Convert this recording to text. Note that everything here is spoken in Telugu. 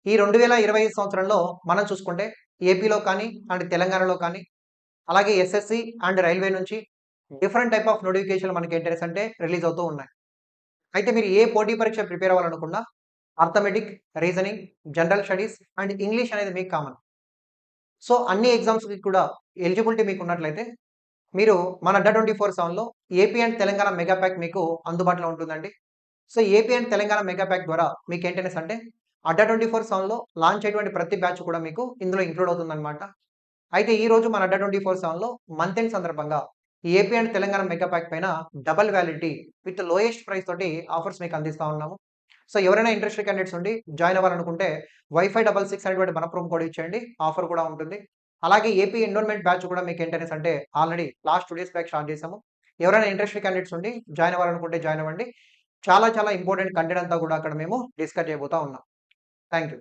ఈ 2025 సంవత్సరంలో మనం చూసుకుంటే ఏపీలో కానీ అండ్ తెలంగాణలో కానీ అలాగే ఎస్ఎస్సి అండ్ రైల్వే నుంచి డిఫరెంట్ టైప్ ఆఫ్ నోటిఫికేషన్లు మనకి ఏంటంటే రిలీజ్ అవుతూ ఉన్నాయి. అయితే మీరు ఏ పోటీ పరీక్ష ప్రిపేర్ అవ్వాలనుకున్నా arithmetic, reasoning, general studies and English అనేది మీకు కామన్. సో, అన్ని ఎగ్జామ్స్‌కి కూడా ఎలిజిబిలిటీ మీకున్నట్లయితే మీరు మన అడ్డా 24/7లో AP and Telangana mega pack మీకు అందుబాటులో ఉంటుందండి. So, AP and Telangana mega pack ద్వారా మీకేంటనేసంటే అడ్డా 24/7లో లాంచ్ అయ్యేటువంటి ప్రతి బ్యాచ్ కూడా మీకు ఇందులో ఇంక్లూడ్ అవుతుందనమాట. అయితే ఈరోజు మన అడ్డా 24/7లో మంత్ ఎండ్ సందర్భంగా AP and Telangana mega pack పైన double validity with lowest price తోటి ఆఫర్స్ మీకు అందిస్తా ఉన్నాము. సో, ఎవరైనా ఇంట్రెస్టెడ్ క్యాండిడేట్స్ ఉండి జాయిన్ అవ్వాలనుకుంటే వైఫై 66 అనేటువంటి మన ప్రోమో కోడ్ ఇచ్చేయండి. ఆఫర్ కూడా ఉంటుంది. అలాగే ఏపీ ఎన్రోల్‌మెంట్ బ్యాచ్ కూడా మీకేంటనేసంటే already last 2 days back start చేసాము. ఎవరైనా ఇంట్రెస్టెడ్ క్యాండిడేట్స్ ఉండి జాయిన్ అవ్వాలనుకుంటే జాయిన్ అవ్వండి. చాలా చాలా ఇంపార్టెంట్ కంటెంట్ అంతా కూడా అక్కడ మేము డిస్కస్ చేయబోతా ఉన్నాం. Thank you.